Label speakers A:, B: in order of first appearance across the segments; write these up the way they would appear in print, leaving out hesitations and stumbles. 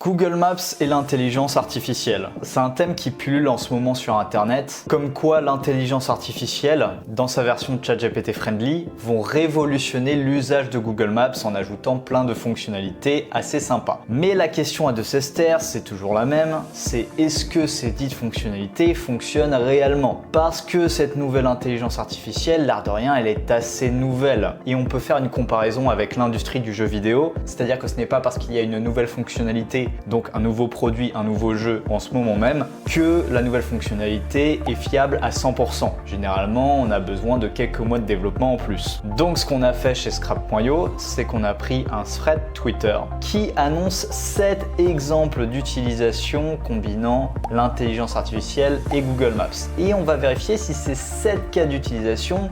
A: Google Maps et l'intelligence artificielle. C'est un thème qui pullule en ce moment sur Internet, comme quoi l'intelligence artificielle, dans sa version ChatGPT friendly, vont révolutionner l'usage de Google Maps en ajoutant plein de fonctionnalités assez sympas. Mais la question à de Sester, c'est toujours la même, c'est est-ce que ces dites fonctionnalités fonctionnent réellement? Parce que cette nouvelle intelligence artificielle, l'air de rien, elle est assez nouvelle. Et on peut faire une comparaison avec l'industrie du jeu vidéo, c'est-à-dire que ce n'est pas parce qu'il y a une nouvelle fonctionnalité, donc un nouveau produit, un nouveau jeu en ce moment même, que la nouvelle fonctionnalité est fiable à 100%. Généralement, on a besoin de quelques mois de développement en plus. Donc ce qu'on a fait chez Scrap.io, c'est qu'on a pris un thread Twitter qui annonce 7 exemples d'utilisation combinant l'intelligence artificielle et Google Maps. Et on va vérifier si ces 7 cas d'utilisation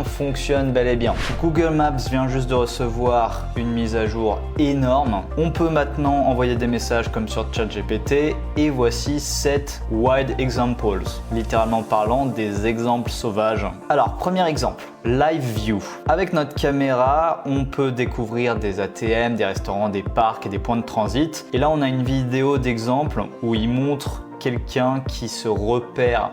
A: fonctionnent bel et bien. Google Maps vient juste de recevoir une mise à jour énorme. On peut maintenant envoyer des messages comme sur ChatGPT et voici 7 wild examples, littéralement parlant des exemples sauvages. Alors, premier exemple, Live View. Avec notre caméra, on peut découvrir des ATM, des restaurants, des parcs et des points de transit. Et là, on a une vidéo d'exemple où il montre quelqu'un qui se repère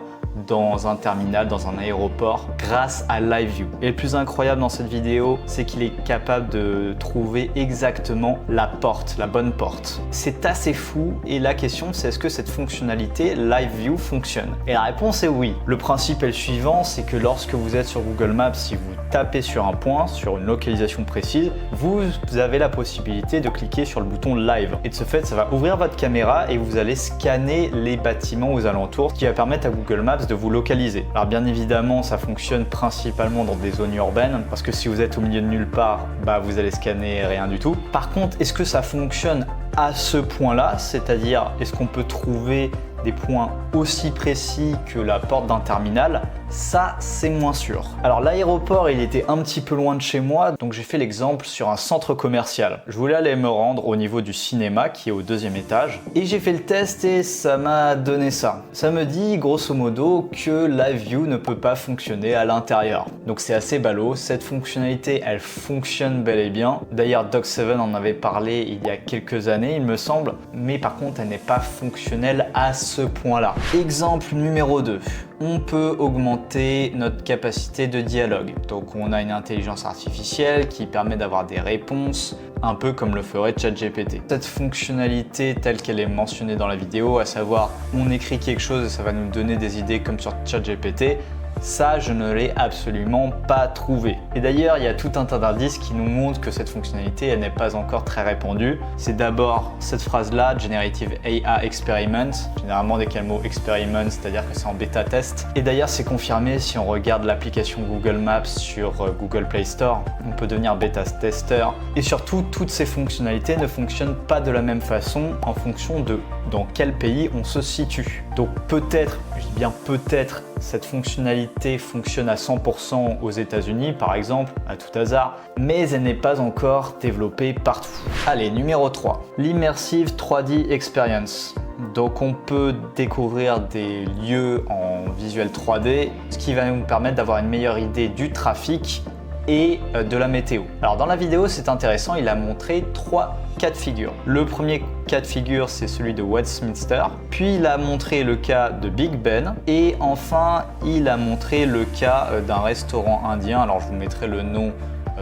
A: dans un terminal, dans un aéroport, grâce à Live View. Et le plus incroyable dans cette vidéo, c'est qu'il est capable de trouver exactement la porte, la bonne porte. C'est assez fou et la question c'est est-ce que cette fonctionnalité Live View fonctionne? Et la réponse est oui. Le principe est le suivant, c'est que lorsque vous êtes sur Google Maps, si vous tapez sur un point, sur une localisation précise, vous avez la possibilité de cliquer sur le bouton Live. Et de ce fait, ça va ouvrir votre caméra et vous allez scanner les bâtiments aux alentours, ce qui va permettre à Google Maps de vous localiser. Alors bien évidemment, ça fonctionne principalement dans des zones urbaines parce que si vous êtes au milieu de nulle part, vous allez scanner rien du tout. Par contre, est-ce que ça fonctionne à ce point-là? C'est-à-dire, est-ce qu'on peut trouver des points aussi précis que la porte d'un terminal? Ça, c'est moins sûr. Alors l'aéroport, il était un petit peu loin de chez moi, donc j'ai fait l'exemple sur un centre commercial. Je voulais aller me rendre au niveau du cinéma qui est au 2e étage et j'ai fait le test et ça m'a donné ça. Ça me dit grosso modo que Live View ne peut pas fonctionner à l'intérieur. Donc c'est assez ballot, cette fonctionnalité, elle fonctionne bel et bien. D'ailleurs Dog7 en avait parlé il y a quelques années, il me semble, mais par contre elle n'est pas fonctionnelle à ce point-là. Exemple numéro 2. On peut augmenter notre capacité de dialogue. Donc on a une intelligence artificielle qui permet d'avoir des réponses un peu comme le ferait ChatGPT. Cette fonctionnalité telle qu'elle est mentionnée dans la vidéo, à savoir on écrit quelque chose et ça va nous donner des idées comme sur ChatGPT, ça, je ne l'ai absolument pas trouvé. Et d'ailleurs, il y a tout un tas d'indices qui nous montrent que cette fonctionnalité, elle n'est pas encore très répandue. C'est d'abord cette phrase-là, Generative AI Experiment. Généralement, dès qu'il y a le mot experiment, c'est-à-dire que c'est en bêta test. Et d'ailleurs, c'est confirmé si on regarde l'application Google Maps sur Google Play Store. On peut devenir bêta tester. Et surtout, toutes ces fonctionnalités ne fonctionnent pas de la même façon en fonction de dans quel pays on se situe. Donc peut-être, je dis bien peut-être, cette fonctionnalité fonctionne à 100% aux États-Unis par exemple, à tout hasard, mais elle n'est pas encore développée partout. Allez, numéro 3, l'Immersive 3D Experience. Donc on peut découvrir des lieux en visuel 3D, ce qui va nous permettre d'avoir une meilleure idée du trafic et de la météo. Alors dans la vidéo, c'est intéressant, il a montré 3 cas de figure. Le premier cas de figure, c'est celui de Westminster, puis il a montré le cas de Big Ben, et enfin, il a montré le cas d'un restaurant indien, alors je vous mettrai le nom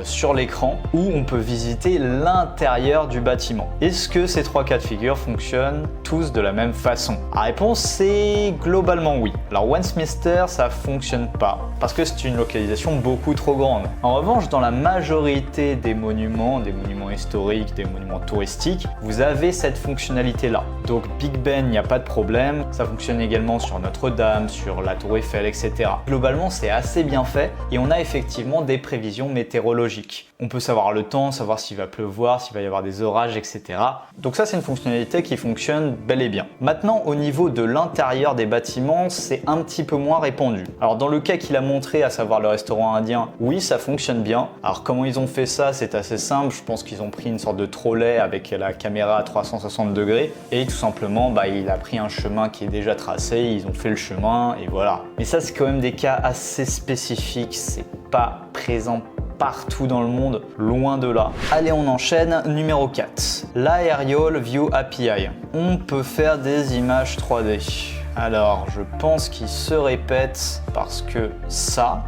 A: sur l'écran, où on peut visiter l'intérieur du bâtiment. Est-ce que ces 3 cas de figure fonctionnent tous de la même façon? La réponse c'est globalement oui. Alors Westminster, ça fonctionne pas, parce que c'est une localisation beaucoup trop grande. En revanche, dans la majorité des monuments historiques, des monuments touristiques, vous avez cette fonctionnalité-là. Donc Big Ben, il n'y a pas de problème. Ça fonctionne également sur Notre-Dame, sur la Tour Eiffel, etc. Globalement, c'est assez bien fait et on a effectivement des prévisions météorologiques. On peut savoir le temps, savoir s'il va pleuvoir, s'il va y avoir des orages, etc. Donc ça, c'est une fonctionnalité qui fonctionne bel et bien. Maintenant, au niveau de l'intérieur des bâtiments, c'est un petit peu moins répandu. Alors dans le cas qu'il a montré, à savoir le restaurant indien, oui, ça fonctionne bien. Alors comment ils ont fait ça? C'est assez simple. Je pense qu'ils ont pris une sorte de trolley avec la caméra à 360 degrés et tout simplement, il a pris un chemin qui est déjà tracé, ils ont fait le chemin et voilà. Mais ça, c'est quand même des cas assez spécifiques. C'est pas présent partout dans le monde, loin de là. Allez, on enchaîne. Numéro 4, l'Aerial View API. On peut faire des images 3D. Alors, je pense qu'il se répète parce que ça,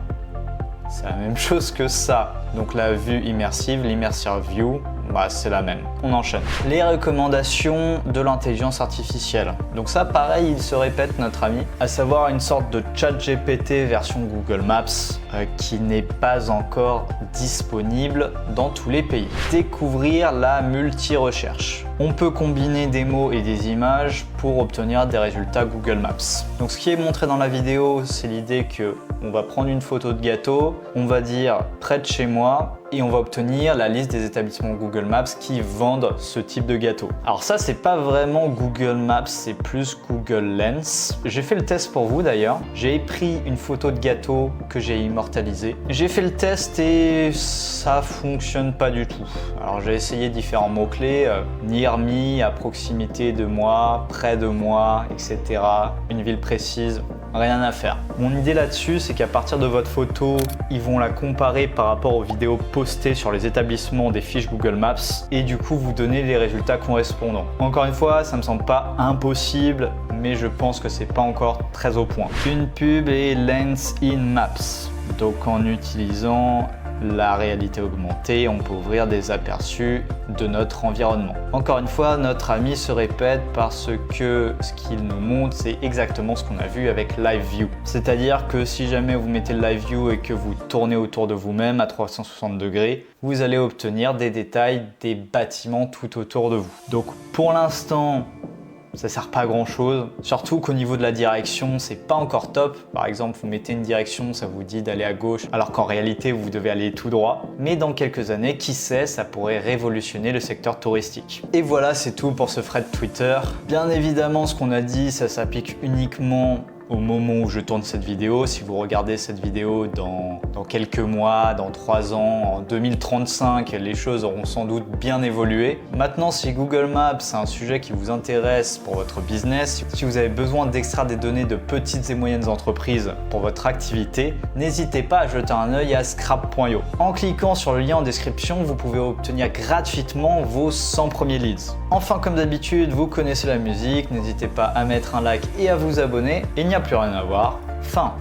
A: c'est la même chose que ça. Donc la vue immersive, l'immersive view, c'est la même. On enchaîne. Les recommandations de l'intelligence artificielle. Donc ça, pareil, il se répète, notre ami, à savoir une sorte de ChatGPT version Google Maps qui n'est pas encore disponible dans tous les pays. Découvrir la multi-recherche. On peut combiner des mots et des images pour obtenir des résultats Google Maps. Donc ce qui est montré dans la vidéo, c'est l'idée que on va prendre une photo de gâteau, on va dire près de chez moi et on va obtenir la liste des établissements Google Maps qui vendent ce type de gâteau. Alors ça, c'est pas vraiment Google Maps, c'est plus Google Lens. J'ai fait le test pour vous d'ailleurs. J'ai pris une photo de gâteau que j'ai immortalisée. J'ai fait le test et ça fonctionne pas du tout. Alors j'ai essayé différents mots-clés, near me, à proximité de moi, près de moi, etc. Une ville précise. Rien à faire. Mon idée là-dessus, c'est qu'à partir de votre photo, ils vont la comparer par rapport aux vidéos postées sur les établissements des fiches Google Maps et du coup vous donner les résultats correspondants. Encore une fois, ça me semble pas impossible, mais je pense que c'est pas encore très au point. Une pub et Lens in Maps. Donc en utilisant la réalité augmentée, on peut ouvrir des aperçus de notre environnement. Encore une fois, notre ami se répète parce que ce qu'il nous montre, c'est exactement ce qu'on a vu avec Live View. C'est-à-dire que si jamais vous mettez le Live View et que vous tournez autour de vous-même à 360 degrés, vous allez obtenir des détails des bâtiments tout autour de vous. Donc pour l'instant, ça sert pas à grand chose, surtout qu'au niveau de la direction, c'est pas encore top. Par exemple, vous mettez une direction, ça vous dit d'aller à gauche, alors qu'en réalité, vous devez aller tout droit. Mais dans quelques années, qui sait, ça pourrait révolutionner le secteur touristique. Et voilà, c'est tout pour ce thread Twitter. Bien évidemment, ce qu'on a dit, ça s'applique uniquement au moment où je tourne cette vidéo. Si vous regardez cette vidéo dans quelques mois, dans 3 ans, en 2035, les choses auront sans doute bien évolué. Maintenant, si Google Maps c'est un sujet qui vous intéresse pour votre business, si vous avez besoin d'extraire des données de petites et moyennes entreprises pour votre activité, n'hésitez pas à jeter un œil à scrap.io. En cliquant sur le lien en description, vous pouvez obtenir gratuitement vos 100 premiers leads. Enfin, comme d'habitude, vous connaissez la musique, n'hésitez pas à mettre un like et à vous abonner. Et il n'y a plus rien à voir. Fin.